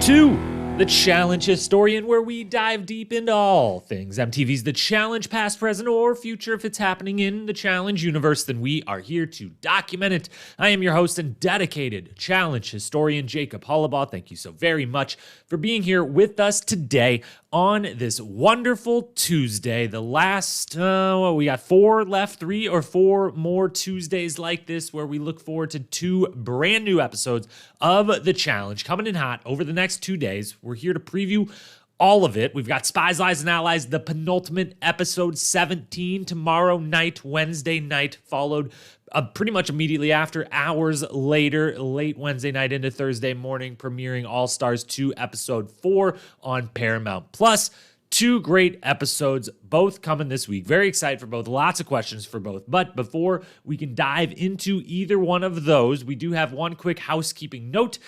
to The Challenge Historian, where we dive deep into all things MTV's The Challenge, past, present, or future. If it's happening in the Challenge universe, then we are here to document it. I am your host and dedicated Challenge Historian, Jacob Hollabaugh. Thank you so very much for being here with us today on this wonderful Tuesday. The last, we got 4 left, 3 or 4 more Tuesdays like this, where we look forward to 2 brand new episodes of The Challenge coming in hot over the next 2 days. We're here to preview all of it. We've got Spies, Lies, and Allies, the penultimate episode 17 tomorrow night, Wednesday night, followed pretty much immediately after, hours later, late Wednesday night into Thursday morning, premiering All Stars 2 episode 4 on Paramount Plus. 2 great episodes, both coming this week. Very excited for both. Lots of questions for both. But before we can dive into either one of those, we do have one quick housekeeping note.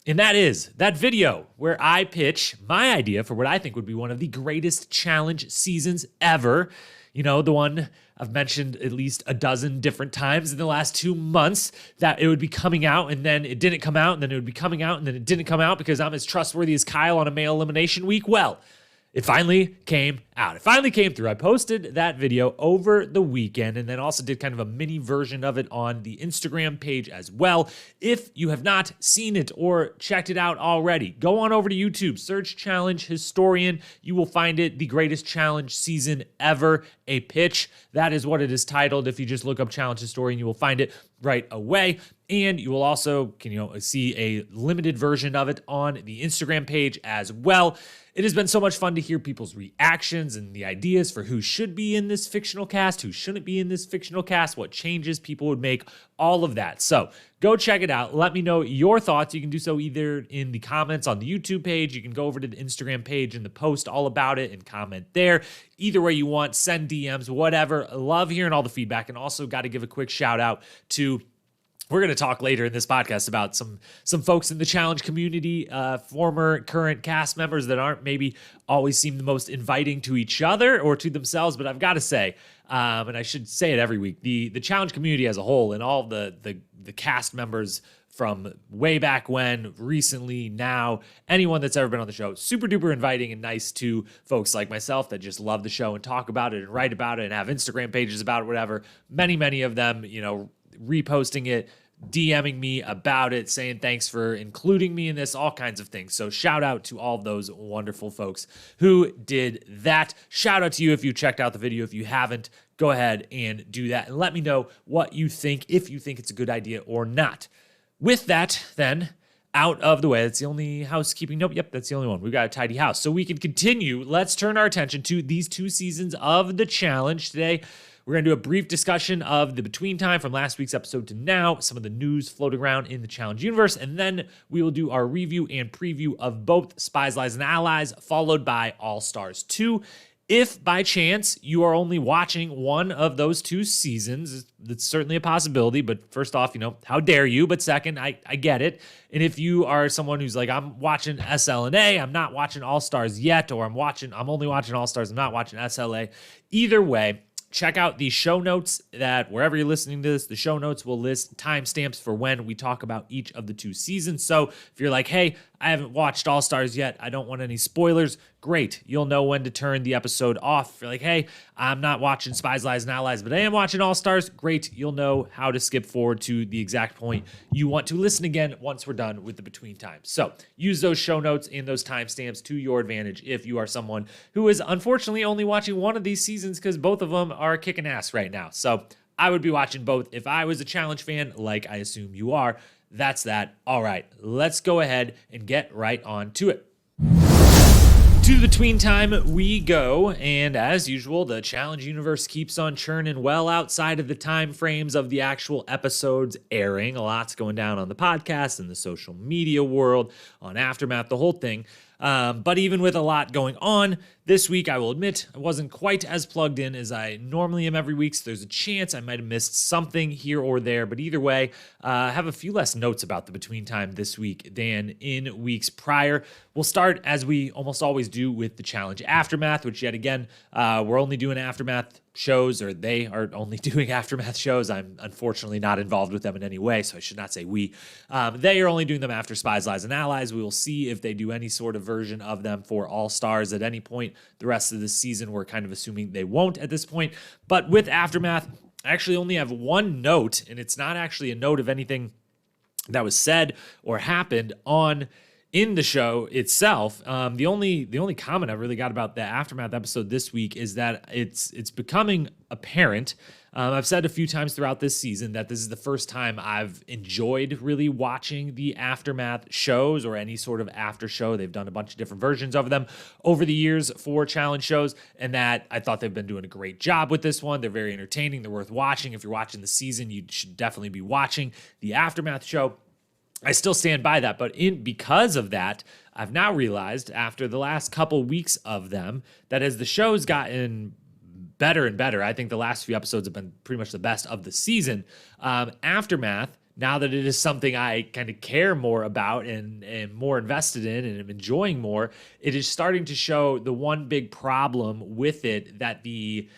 And that is that video where I pitch my idea for what I think would be one of the greatest challenge seasons ever. You know, the one I've mentioned at least a dozen different times in the last 2 months, that it would be coming out and then it didn't come out, and then it would be coming out and then it didn't come out because I'm as trustworthy as Kyle on a male elimination week. Well, it finally came out. It finally came through. I posted that video over the weekend and then also did kind of a mini version of it on the Instagram page as well. If you have not seen it or checked it out already, go on over to YouTube, search Challenge Historian. You will find it, the greatest challenge season ever, a pitch. That is what it is titled. If you just look up Challenge Historian, you will find it right away. And you will also see a limited version of it on the Instagram page as well. It has been so much fun to hear people's reactions and the ideas for who should be in this fictional cast, who shouldn't be in this fictional cast, what changes people would make, all of that. So go check it out. Let me know your thoughts. You can do so either in the comments on the YouTube page. You can go over to the Instagram page and the post all about it and comment there. Either way you want, send DMs, whatever. I love hearing all the feedback. And also got to give a quick shout out to, we're going to talk later in this podcast about some folks in the challenge community, former, current cast members that aren't maybe always seem the most inviting to each other or to themselves. But I've got to say, and I should say it every week, the challenge community as a whole and all the cast members from way back when, recently, now, anyone that's ever been on the show, super duper inviting and nice to folks like myself that just love the show and talk about it and write about it and have Instagram pages about it, whatever. Many of them, reposting it, DMing me about it, saying thanks for including me in this, all kinds of things. So shout out to all those wonderful folks who did that. Shout out to you if you checked out the video. If you haven't, go ahead and do that and let me know what you think, if you think it's a good idea or not. With that, then, out of the way, that's the only housekeeping. Nope, yep, that's the only one. We've got a tidy house. So we can continue. Let's turn our attention to these 2 seasons of The Challenge today. We're going to do a brief discussion of the between time from last week's episode to now, some of the news floating around in the Challenge universe, and then we will do our review and preview of both Spies, Lies, and Allies, followed by All Stars 2. If by chance you are only watching one of those 2 seasons, that's certainly a possibility, but first off, how dare you? But second, I get it. And if you are someone who's like, I'm watching SLNA, I'm not watching All Stars yet, or I'm only watching All Stars, I'm not watching SLA, either way, check out the show notes that wherever you're listening to this, the show notes will list timestamps for when we talk about each of the 2 seasons. So if you're like, hey, I haven't watched All Stars yet, I don't want any spoilers, great. You'll know when to turn the episode off. If you're like, hey, I'm not watching Spies, Lies, and Allies, but I am watching All Stars, great. You'll know how to skip forward to the exact point you want to listen again once we're done with the between times. So use those show notes and those timestamps to your advantage if you are someone who is unfortunately only watching one of these seasons, because both of them are kicking ass right now. So I would be watching both if I was a challenge fan, like I assume you are. That's that. All right, let's go ahead and get right on to it. To the between time we go, and as usual, the challenge universe keeps on churning well outside of the time frames of the actual episodes airing. A lot's going down on the podcast and the social media world, on Aftermath, the whole thing. But even with a lot going on, this week, I will admit, I wasn't quite as plugged in as I normally am every week, so there's a chance I might have missed something here or there. But either way, I have a few less notes about the between time this week than in weeks prior. We'll start, as we almost always do, with the challenge Aftermath, which yet again, we're only doing Aftermath shows, or they are only doing Aftermath shows. I'm unfortunately not involved with them in any way, so I should not say we. They are only doing them after Spies, Lies, and Allies. We will see if they do any sort of version of them for All Stars at any point the rest of the season. We're kind of assuming they won't at this point. But with Aftermath, I actually only have one note, and it's not actually a note of anything that was said or happened in the show itself. The only comment I've really got about the Aftermath episode this week is that it's becoming apparent. I've said a few times throughout this season that this is the first time I've enjoyed really watching the Aftermath shows or any sort of after show. They've done a bunch of different versions of them over the years for challenge shows, and that I thought they've been doing a great job with this one. They're very entertaining. They're worth watching. If you're watching the season, you should definitely be watching the Aftermath show. I still stand by that, but because of that, I've now realized after the last couple weeks of them that as the show's gotten better and better, I think the last few episodes have been pretty much the best of the season. Aftermath, now that it is something I kind of care more about and am more invested in and am enjoying more, it is starting to show the one big problem with it that the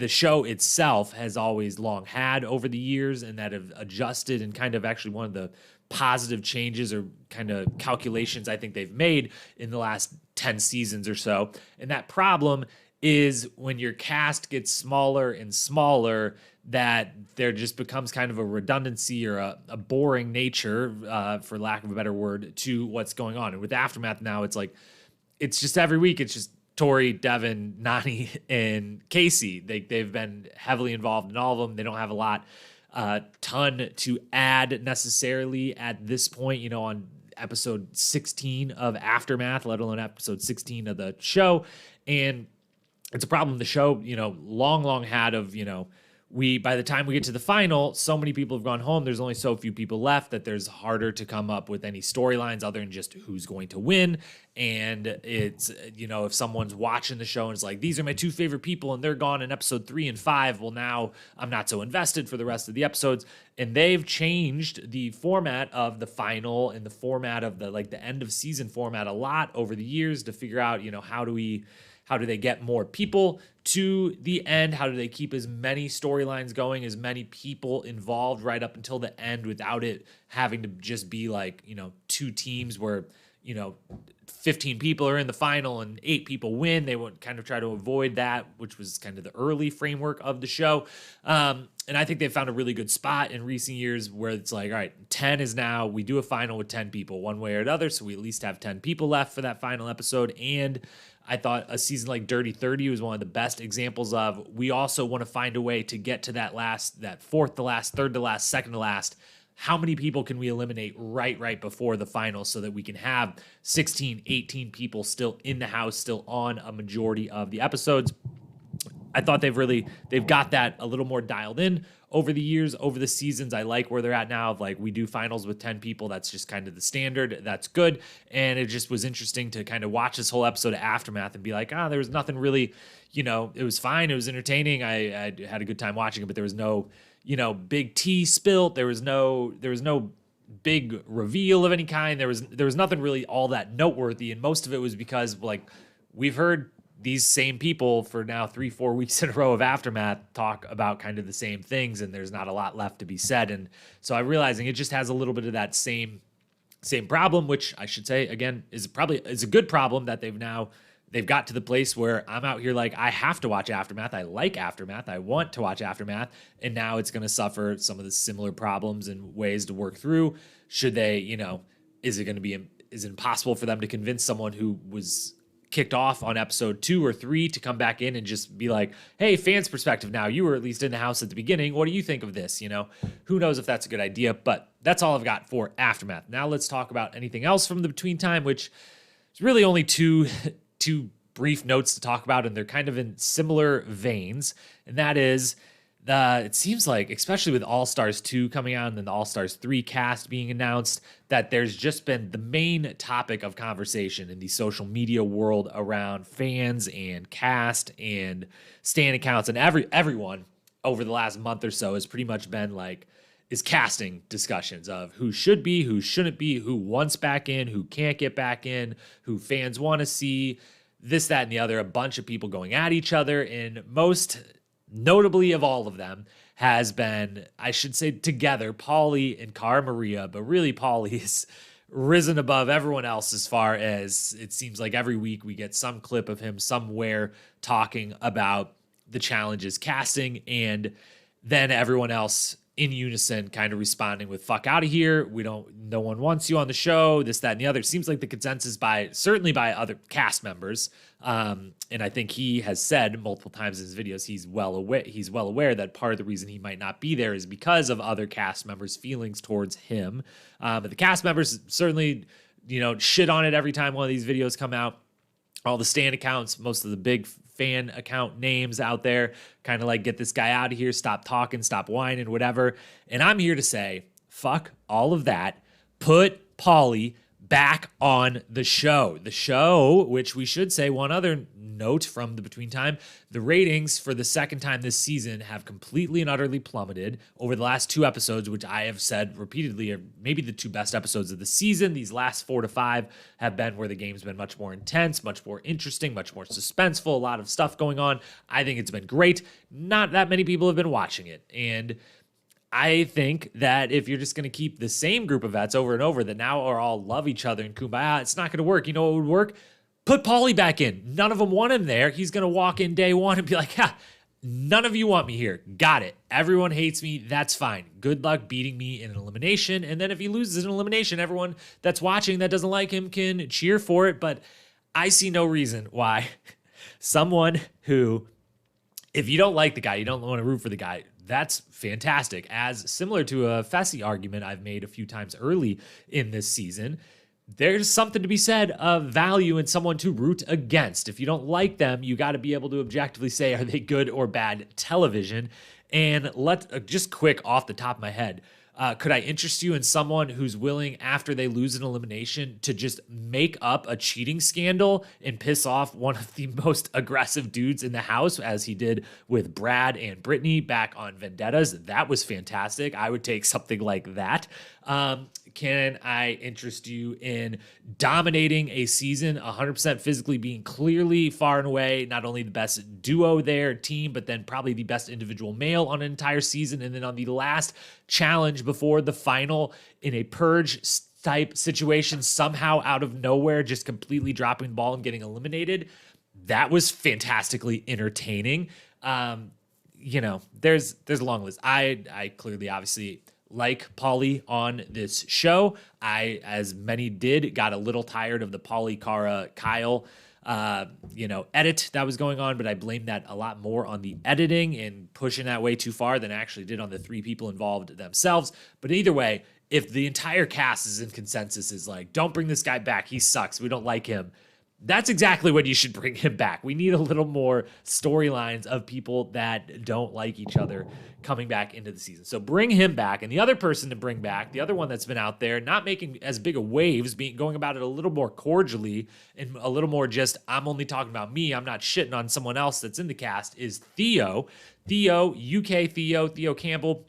show itself has always long had over the years, and that have adjusted, and kind of actually one of the positive changes or kind of calculations I think they've made in the last 10 seasons or so. And that problem is when your cast gets smaller and smaller, that there just becomes kind of a redundancy or a boring nature, for lack of a better word, to what's going on. And with Aftermath now, it's like, it's just every week, it's just Tori, Devin, Nani, and Casey. They've been heavily involved in all of them. They don't have a ton to add necessarily at this point, on episode 16 of Aftermath, let alone episode 16 of the show. And it's a problem the show, long had of, by the time we get to the final, so many people have gone home. There's only so few people left that there's harder to come up with any storylines other than just who's going to win. And it's, if someone's watching the show and it's like, these are my two favorite people and they're gone in episode 3 and 5. Well, now I'm not so invested for the rest of the episodes. And they've changed the format of the final and the format of the end of season format a lot over the years to figure out, how do they get more people to the end? How do they keep as many storylines going, as many people involved right up until the end without it having to just be two teams where, 15 people are in the final and 8 people win. They would kind of try to avoid that, which was kind of the early framework of the show. And I think they found a really good spot in recent years where it's like, all right, 10 is now, we do a final with 10 people one way or another. So we at least have 10 people left for that final episode. And I thought a season like Dirty 30 was one of the best examples of, we also want to find a way to get to that fourth to last, third to last, second to last. How many people can we eliminate right before the final so that we can have 16, 18 people still in the house, still on a majority of the episodes? I thought they've got that a little more dialed in over the years, over the seasons. I like where they're at now of we do finals with 10 people. That's just kind of the standard. That's good. And it just was interesting to kind of watch this whole episode of Aftermath and be like, there was nothing really, it was fine. It was entertaining. I had a good time watching it, but there was no, big tea spilt. There was no big reveal of any kind. There was nothing really all that noteworthy. And most of it was because we've heard these same people for now 3-4 weeks in a row of Aftermath talk about kind of the same things, and there's not a lot left to be said. And so I'm realizing it just has a little bit of that same problem, which I should say again is a good problem that they've got to the place where I'm out here I have to watch Aftermath. I like Aftermath. I want to watch Aftermath. And now it's going to suffer some of the similar problems and ways to work through. Should they, is it impossible for them to convince someone who was kicked off on episode 2 or 3 to come back in and just be like, hey, fans' perspective now, you were at least in the house at the beginning. What do you think of this? Who knows if that's a good idea, but that's all I've got for Aftermath. Now let's talk about anything else from the between time, which is really only two brief notes to talk about, and they're kind of in similar veins. And that is it seems like, especially with All-Stars 2 coming out and then the All-Stars 3 cast being announced, that there's just been the main topic of conversation in the social media world around fans and cast and stan accounts, and everyone over the last month or so has pretty much been is casting discussions of who should be, who shouldn't be, who wants back in, who can't get back in, who fans want to see, this, that, and the other. A bunch of people going at each other, and most notably of all of them, has been, I should say, together, Paulie and Cara Maria, but really Paulie's risen above everyone else as far as it seems like every week we get some clip of him somewhere talking about the challenges casting, and then everyone else in unison kind of responding with "fuck out of here, no one wants you on the show," this, that, and the other. It seems like the consensus certainly by other cast members, and I think he has said multiple times in his videos he's well aware that part of the reason he might not be there is because of other cast members' feelings towards him. But the cast members certainly, shit on it every time one of these videos come out. All the stan accounts, most of the big fan account names out there, kind of like, get this guy out of here, stop talking, stop whining, whatever. And I'm here to say, fuck all of that. Put Paulie back on the show. The show, which we should say one other note from the between time, the ratings for the second time this season have completely and utterly plummeted over the last 2 episodes, which I have said repeatedly are maybe the 2 best episodes of the season. These last 4 to 5 have been where the game's been much more intense, much more interesting, much more suspenseful, a lot of stuff going on. I think it's been great. Not that many people have been watching it. And I think that if you're just going to keep the same group of vets over and over that now are all love each other and kumbaya, it's not going to work. You know what would work? Put Paulie back in. None of them want him there. He's going to walk in day one and be like, none of you want me here. Got it. Everyone hates me. That's fine. Good luck beating me in an elimination. And then if he loses in an elimination, everyone that's watching that doesn't like him can cheer for it. But I see no reason why someone who, if you don't like the guy, you don't want to root for the guy, that's fantastic. As similar to a Fessy argument I've made a few times early in this season, there's something to be said of value in someone to root against. If you don't like them, you got to be able to objectively say, are they good or bad television? And just quick off the top of my head, could I interest you in someone who's willing, after they lose an elimination, to just make up a cheating scandal and piss off one of the most aggressive dudes in the house, as he did with Brad and Brittany back on Vendettas? That was fantastic. I would take something like that. Can I interest you in dominating a season, 100% physically, being clearly far and away not only the best duo there, team, but then probably the best individual male on an entire season, and then on the last challenge before the final in a purge type situation, somehow out of nowhere, just completely dropping the ball and getting eliminated? That was fantastically entertaining. There's a long list. I clearly, obviously, like Paulie on this show. I, as many did, got a little tired of the Paulie, Cara, Kyle, edit that was going on, but I blame that a lot more on the editing and pushing that way too far than I actually did on the 3 people involved themselves. But either way, if the entire cast is in consensus is like, don't bring this guy back, he sucks, we don't like him, that's exactly when you should bring him back. We need a little more storylines of people that don't like each other coming back into the season. So bring him back. And the other person to bring back, the other one that's been out there, not making as big of waves, going about it a little more cordially and a little more just, I'm only talking about me, I'm not shitting on someone else that's in the cast, is Theo. Theo Campbell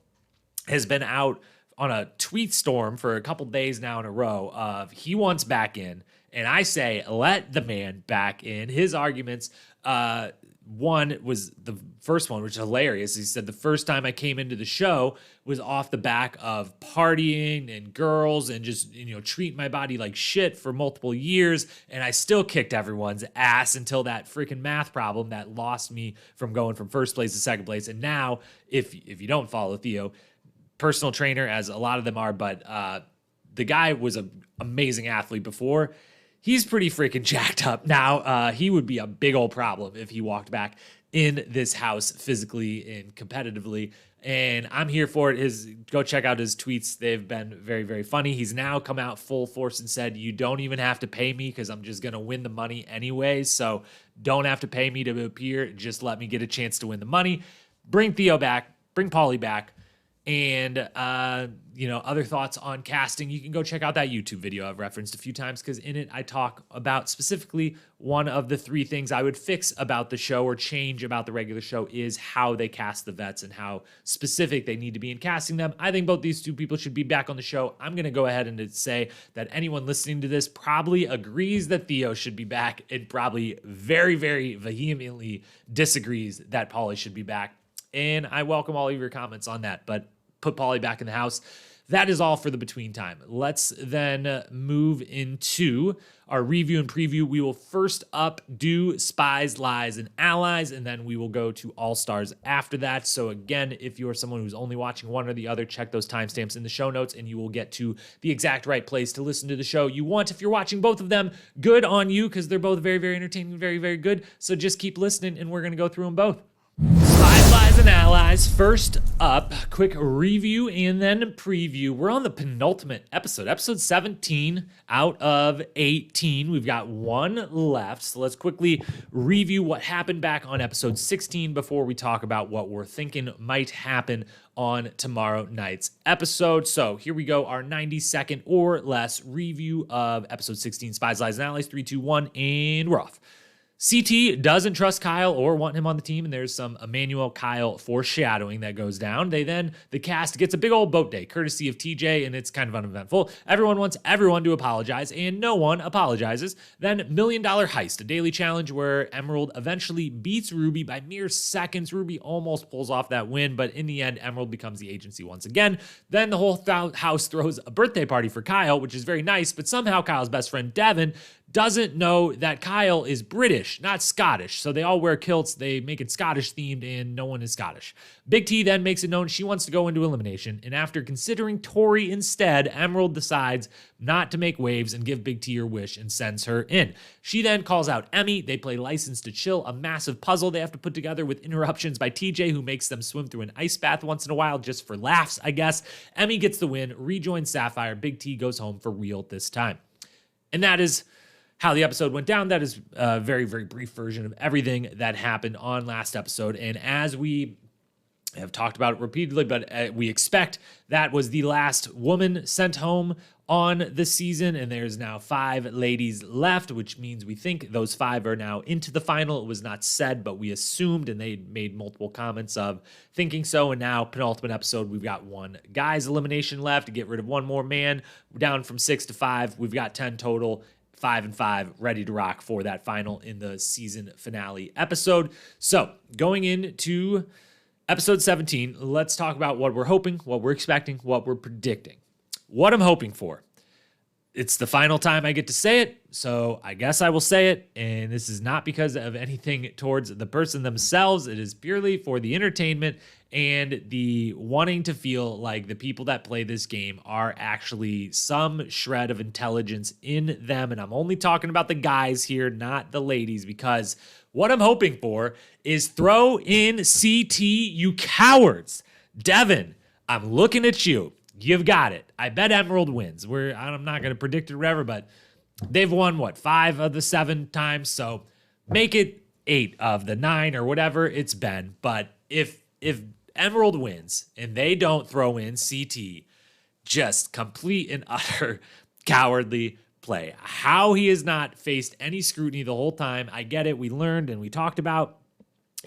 has been out on a tweet storm for a couple days now in a row of he wants back in. And I say, let the man back in. His arguments, one was the first one, which is hilarious. He said, the first time I came into the show was off the back of partying and girls and just, treating my body like shit for multiple years. And I still kicked everyone's ass until that freaking math problem that lost me from going from first place to second place. And now, if you don't follow Theo, personal trainer, as a lot of them are, but the guy was an amazing athlete before. He's pretty freaking jacked up now. He would be a big old problem if he walked back in this house physically and competitively. And I'm here for it. Go check out his tweets. They've been very, very funny. He's now come out full force and said, you don't even have to pay me because I'm just going to win the money anyway. So don't have to pay me to appear. Just let me get a chance to win the money. Bring Theo back. Bring Paulie back. And, other thoughts on casting, you can go check out that YouTube video I've referenced a few times, because in it I talk about specifically one of the 3 things I would fix about the show or change about the regular show is how they cast the vets and how specific they need to be in casting them. I think both these 2 people should be back on the show. I'm going to go ahead and say that anyone listening to this probably agrees that Theo should be back and probably very, very vehemently disagrees that Paulie should be back. and I welcome all of your comments on that, but put Paulie back in the house. That is all for the between time. Let's then move into our review and preview. We will first up do Spies, Lies, and Allies, and then we will go to All-Stars after that. So again, if you're someone who's only watching one or the other, check those timestamps in the show notes, and you will get to the exact right place to listen to the show you want. If you're watching both of them, good on you, because they're both very, very entertaining, very, very good. So just keep listening, and we're going to go through them both. Spies, Lies, and Allies. First up, quick review and then preview. We're on the penultimate episode 17 out of 18. We've got one left, so let's quickly review what happened back on episode 16 before we talk about what we're thinking might happen on tomorrow night's episode. So here we go, our 90-second or less review of episode 16, Spies, Lies, and Allies. 3, 2, 1, and we're off. CT doesn't trust Kyle or want him on the team, and there's some Emmanuel Kyle foreshadowing that goes down. The cast gets a big old boat day, courtesy of TJ, and it's kind of uneventful. Everyone wants everyone to apologize, and no one apologizes. Then $1 Million Heist, a daily challenge where Emerald eventually beats Ruby by mere seconds. Ruby almost pulls off that win, but in the end, Emerald becomes the agency once again. Then the whole house throws a birthday party for Kyle, which is very nice, but somehow Kyle's best friend, Devin, doesn't know that Kyle is British, not Scottish. So they all wear kilts, they make it Scottish themed, and no one is Scottish. Big T then makes it known she wants to go into elimination, and after considering Tori instead, Emerald decides not to make waves and give Big T her wish and sends her in. She then calls out Emmy. They play License to Chill, a massive puzzle they have to put together with interruptions by TJ, who makes them swim through an ice bath once in a while just for laughs, I guess. Emmy gets the win, rejoins Sapphire. Big T goes home for real this time. And that is how the episode went down. That is a very, very brief version of everything that happened on last episode. And as we have talked about it repeatedly, but we expect that was the last woman sent home on the season, and there's now 5 ladies left, which means we think those 5 are now into the final. It was not said, but we assumed, and they made multiple comments of thinking so. And now, penultimate episode, we've got 1 guy's elimination left to get rid of 1 more man. We're down from 6 to 5. We've got 10 total. 5 and 5, ready to rock for that final in the season finale episode. So going into episode 17, let's talk about what we're hoping, what we're expecting, what we're predicting. What I'm hoping for. It's the final time I get to say it, so I guess I will say it, and this is not because of anything towards the person themselves. It is purely for the entertainment and the wanting to feel like the people that play this game are actually some shred of intelligence in them, and I'm only talking about the guys here, not the ladies, because what I'm hoping for is throw in CT, you cowards. Devin, I'm looking at you. You've got it. I bet Emerald wins. I'm not going to predict it or whatever, but they've won, 5 of the 7 times, so make it 8 of the 9 or whatever it's been. But if Emerald wins and they don't throw in CT, just complete and utter cowardly play. How he has not faced any scrutiny the whole time, I get it. We learned and we talked about,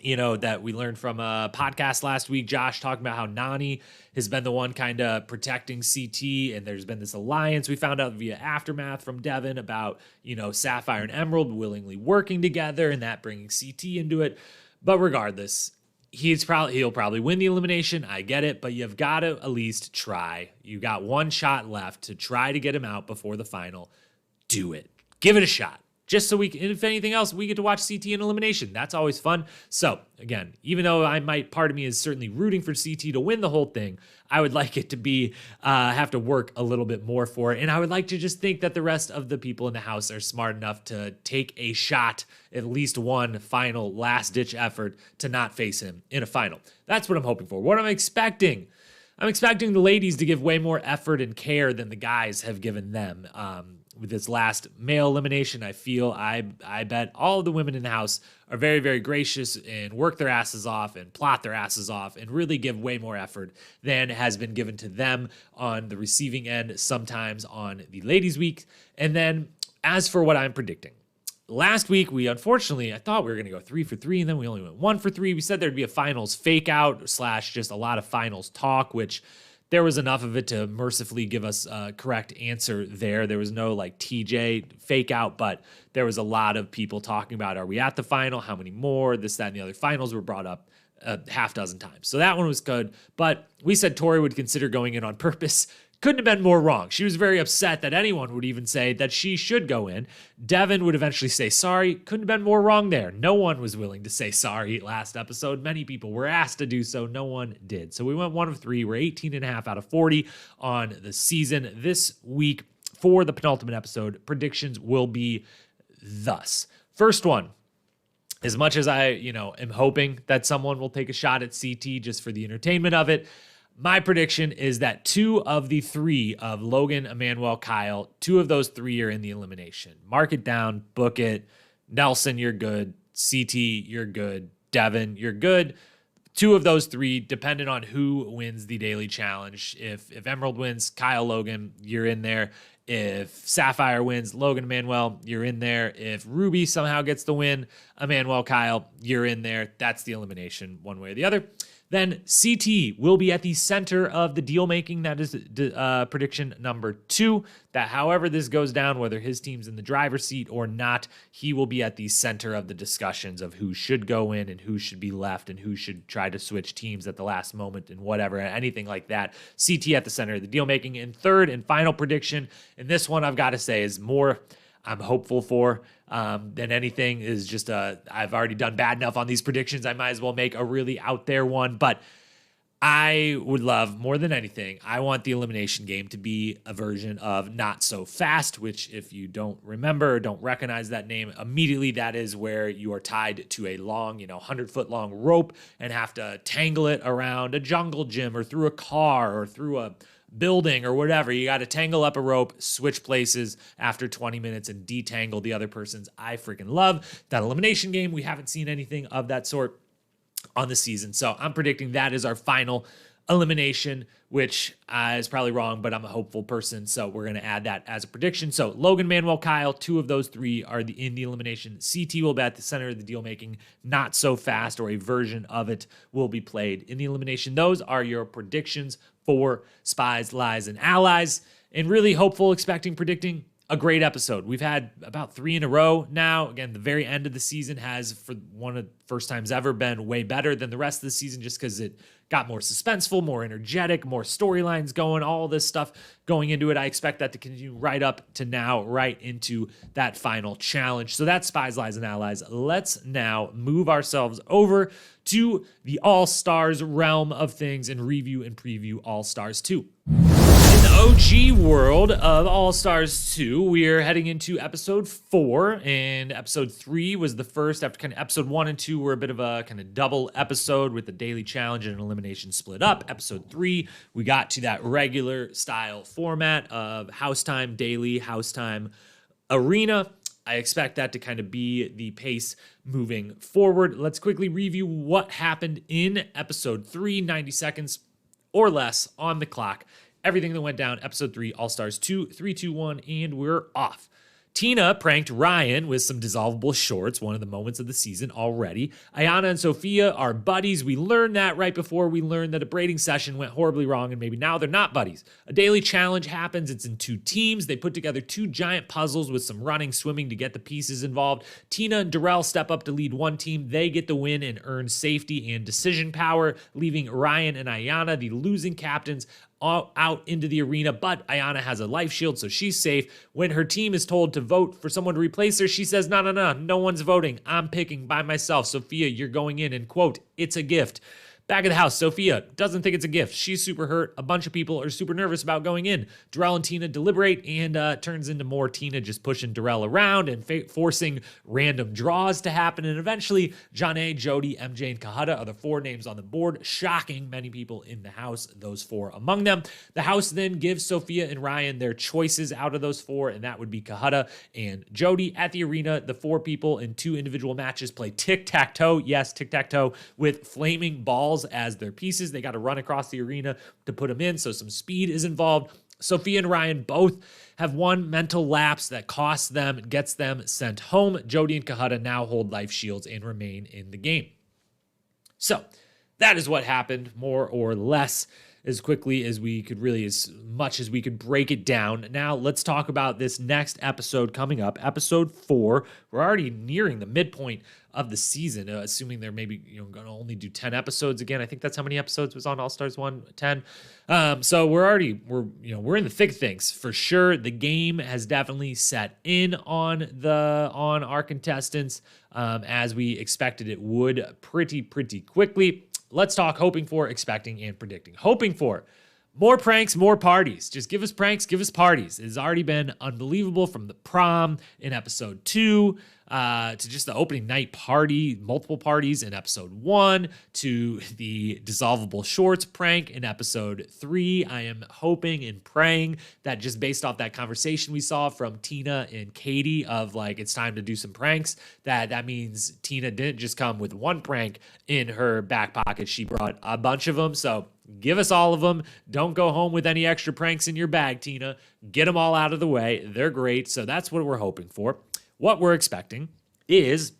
that we learned from a podcast last week, Josh talking about how Nani has been the one kind of protecting CT, and there's been this alliance we found out via Aftermath from Devin about, Sapphire and Emerald willingly working together and that bringing CT into it. But regardless, he'll probably win the elimination. I get it, but you've got to at least try. You got 1 shot left to try to get him out before the final. Do it. Give it a shot. Just so we can, if anything else, we get to watch CT in elimination. That's always fun. So again, even though part of me is certainly rooting for CT to win the whole thing, I would like it to be, have to work a little bit more for it. And I would like to just think that the rest of the people in the house are smart enough to take a shot, at least one final last ditch effort to not face him in a final. That's what I'm hoping for. What I'm expecting the ladies to give way more effort and care than the guys have given them. With this last male elimination, I bet all of the women in the house are very, very gracious and work their asses off and plot their asses off and really give way more effort than has been given to them on the receiving end, sometimes on the ladies' week. And then as for what I'm predicting, last week, I thought we were going to go 3 for 3, and then we only went 1 for 3. We said there'd be a finals fake out / just a lot of finals talk, which there was enough of it to mercifully give us a correct answer there. There was no like TJ fake out, but there was a lot of people talking about, are we at the final? How many more? This, that, and the other finals were brought up a half dozen times. So that one was good. But we said Tori would consider going in on purpose. Couldn't have been more wrong. She was very upset that anyone would even say that she should go in. Devin would eventually say sorry. Couldn't have been more wrong there. No one was willing to say sorry last episode. Many people were asked to do so. No one did. So we went 1 of 3. We're 18.5 out of 40 on the season. This week for the penultimate episode, predictions will be thus. First one. As much as I, am hoping that someone will take a shot at CT just for the entertainment of it, my prediction is that 2 of the 3 of Logan, Emmanuel, Kyle, 2 of those 3 are in the elimination. Mark it down, book it. Nelson, you're good. CT, you're good. Devin, you're good. 2 of those 3, depending on who wins the daily challenge. If Emerald wins, Kyle, Logan, you're in there. If Sapphire wins, Logan, Emmanuel, you're in there. If Ruby somehow gets the win, Emmanuel, Kyle, you're in there. That's the elimination one way or the other. Then CT will be at the center of the deal making. That is prediction number 2. That however this goes down, whether his team's in the driver's seat or not, he will be at the center of the discussions of who should go in and who should be left and who should try to switch teams at the last moment and whatever, anything like that. CT at the center of the deal making. And third and final prediction, and this one I've got to say is more I'm hopeful for than anything, is just I've already done bad enough on these predictions. I might as well make a really out there one, but I would love more than anything, I want the elimination game to be a version of Not So Fast, which if you don't remember or don't recognize that name, immediately that is where you are tied to a long, 100-foot long rope and have to tangle it around a jungle gym or through a car or through a building or whatever. You got to tangle up a rope, switch places after 20 minutes and detangle the other person's. I freaking love that elimination game. We haven't seen anything of that sort on the season. So I'm predicting that is our final elimination, which is probably wrong, but I'm a hopeful person. So we're going to add that as a prediction. So Logan, Manuel, Kyle, 2 of those 3 are in the elimination. CT will be at the center of the deal making. Not So Fast, or a version of it, will be played in the elimination. Those are your predictions for Spies, Lies, and Allies. And really hopeful, expecting, predicting a great episode. We've had about 3 in a row now. Again, the very end of the season has, for one of the first times ever, been way better than the rest of the season just because it got more suspenseful, more energetic, more storylines going, all this stuff going into it. I expect that to continue right up to now, right into that final challenge. So that's Spies, Lies, and Allies. Let's now move ourselves over to the All-Stars realm of things and review and preview All-Stars 2. In the OG world of All-Stars 2, we are heading into episode 4, and episode 3 was the first after kind of episode 1 and 2 were a bit of a kind of double episode with the daily challenge and an elimination split up. Episode 3, we got to that regular style format of house time, daily, house time, arena. I expect that to kind of be the pace moving forward. Let's quickly review what happened in episode 3, 90 seconds or less on the clock. Everything that went down, episode 3, All-Stars 2, 3, 2, 1, and we're off. Tina pranked Ryan with some dissolvable shorts, one of the moments of the season already. Ayana and Sophia are buddies. We learned that right before we learned that a braiding session went horribly wrong, and maybe now they're not buddies. A daily challenge happens. It's in 2 teams. They put together 2 giant puzzles with some running, swimming to get the pieces involved. Tina and Darrell step up to lead one team. They get the win and earn safety and decision power, leaving Ryan and Ayana, the losing captains, all out into the arena, but Ayana has a life shield, so she's safe. When her team is told to vote for someone to replace her, she says, no one's voting. I'm picking by myself. Sophia, you're going in, and quote, it's a gift. Back at the house, Sophia doesn't think it's a gift. She's super hurt. A bunch of people are super nervous about going in. Darrell and Tina deliberate, and turns into more Tina just pushing Darrell around and forcing random draws to happen. And eventually, Janae, Jody, MJ, and Kahada are the 4 names on the board, shocking many people in the house, those 4 among them. The house then gives Sophia and Ryan their choices out of those 4, and that would be Kahada and Jody. At the arena, the 4 people in 2 individual matches play tic-tac-toe. Yes, tic-tac-toe, with flaming balls as their pieces. They got to run across the arena to put them in, so some speed is involved. Sophia and Ryan both have one mental lapse that costs them, gets them sent home. Jody and Kahada now hold life shields and remain in the game. So That is what happened, more or less, as quickly as we could really, as much as we could break it down. Now, let's talk about this next episode coming up, episode 4. We're already nearing the midpoint of the season, assuming they're maybe going to only do 10 episodes again. I think that's how many episodes was on All Stars 1, 10. So we're in the thick of things for sure. The game has definitely set in on our contestants, as we expected it would, pretty quickly. Let's talk hoping for, expecting, and predicting. Hoping for more pranks, more parties. Just give us pranks, give us parties. It's already been unbelievable, from the prom in episode 2 to just the opening night party, multiple parties in episode 1 to the dissolvable shorts prank in episode 3. I am hoping and praying that, just based off that conversation we saw from Tina and Katie of like, it's time to do some pranks, that means Tina didn't just come with one prank in her back pocket. She brought a bunch of them. So give us all of them. Don't go home with any extra pranks in your bag, Tina. Get them all out of the way. They're great. So that's what we're hoping for. What we're expecting is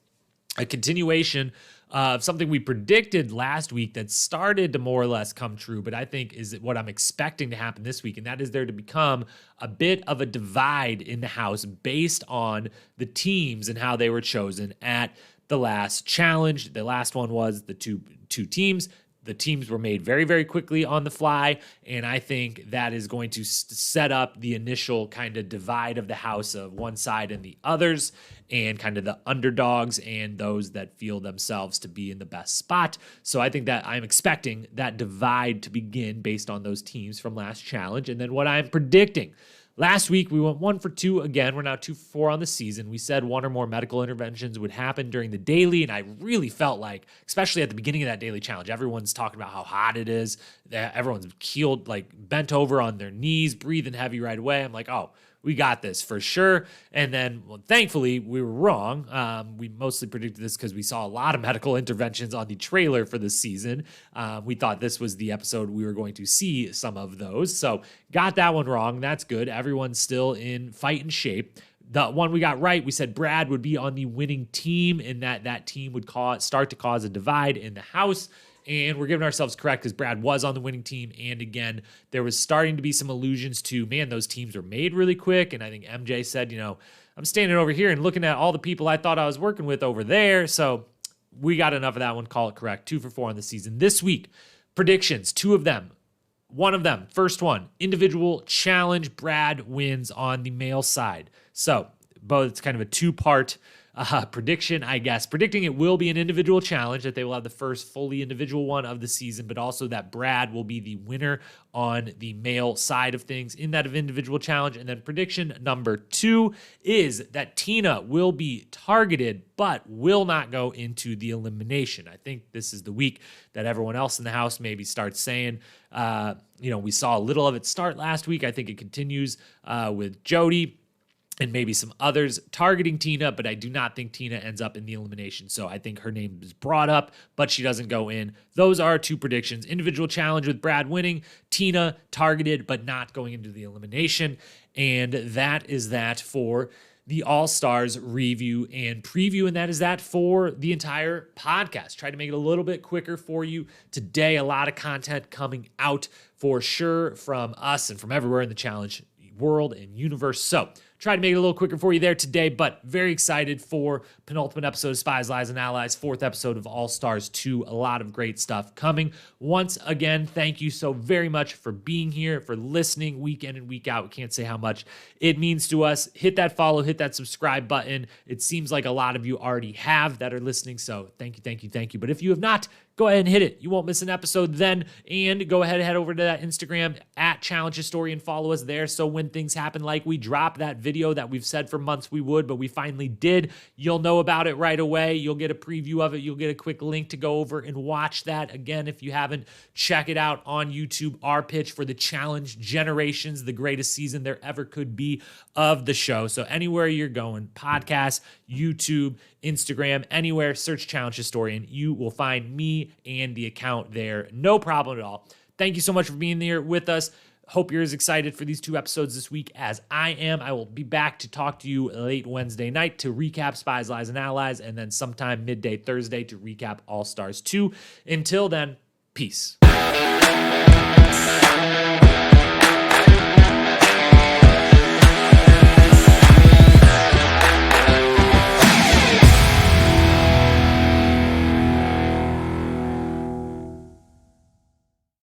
a continuation of something we predicted last week that started to more or less come true, but I think is what I'm expecting to happen this week, and that is there to become a bit of a divide in the house based on the teams and how they were chosen at the last challenge. The last one was the two teams. The teams were made very quickly on the fly, and I think that is going to set up the initial kind of divide of the house of one side and the others, and kind of the underdogs and those that feel themselves to be in the best spot. So I think that I'm expecting that divide to begin based on those teams from last challenge. And then what I'm predicting. Last week, we went 1 for 2 again. We're now 2 for 4 on the season. We said 1 or more medical interventions would happen during the daily, and I really felt like, especially at the beginning of that daily challenge, everyone's talking about how hot it is. Everyone's keeled, like bent over on their knees, breathing heavy right away. I'm like, oh, we got this for sure. And then, well, thankfully, we were wrong. We mostly predicted this because we saw a lot of medical interventions on the trailer for this season. We thought this was the episode we were going to see some of those. So got that one wrong. That's good. Everyone's still in fighting shape. The one we got right, we said Brad would be on the winning team, and that team would start to cause a divide in the house. And we're giving ourselves correct because Brad was on the winning team. And again, there was starting to be some allusions to, man, those teams were made really quick. And I think MJ said, I'm standing over here and looking at all the people I thought I was working with over there. So we got enough of that one. Call it correct. 2 for 4 on the season. This week, predictions, 2 of them. One of them, first one, individual challenge. Brad wins on the male side. So both, it's kind of a 2-part prediction, I guess. Predicting it will be an individual challenge, that they will have the first fully individual one of the season, but also that Brad will be the winner on the male side of things in that individual challenge. And then prediction number 2 is that Tina will be targeted, but will not go into the elimination. I think this is the week that everyone else in the house maybe starts saying, we saw a little of it start last week. I think it continues with Jody and maybe some others targeting Tina, but I do not think Tina ends up in the elimination. So I think her name is brought up, but she doesn't go in. Those are 2 predictions. Individual challenge with Brad winning, Tina targeted, but not going into the elimination. And that is that for the All-Stars review and preview, and that is that for the entire podcast. Try to make it a little bit quicker for you today. A lot of content coming out for sure from us and from everywhere in the challenge world and universe. So try to make it a little quicker for you there today, but very excited for penultimate episode of Spies, Lies, and Allies, 4th episode of All Stars 2. A lot of great stuff coming. Once again, thank you so very much for being here, for listening week in and week out. We can't say how much it means to us. Hit that follow, hit that subscribe button. It seems like a lot of you already have that are listening, so thank you. But if you have not, go ahead and hit it. You won't miss an episode then. And go ahead and head over to that Instagram at Challenge Historian. Follow us there. So when things happen, like we drop that video that we've said for months we would, but we finally did, you'll know about it right away. You'll get a preview of it. You'll get a quick link to go over and watch that. Again, if you haven't, check it out on YouTube. Our pitch for the Challenge Generations, the greatest season there ever could be of the show. So anywhere you're going, podcast, YouTube, Instagram, anywhere, search Challenge Historian. You will find me and the account there. No problem at all. Thank you so much for being here with us. Hope you're as excited for these 2 episodes this week as I am. I will be back to talk to you late Wednesday night to recap Spies, Lies, and Allies, and then sometime midday Thursday to recap All Stars 2. Until then, Peace.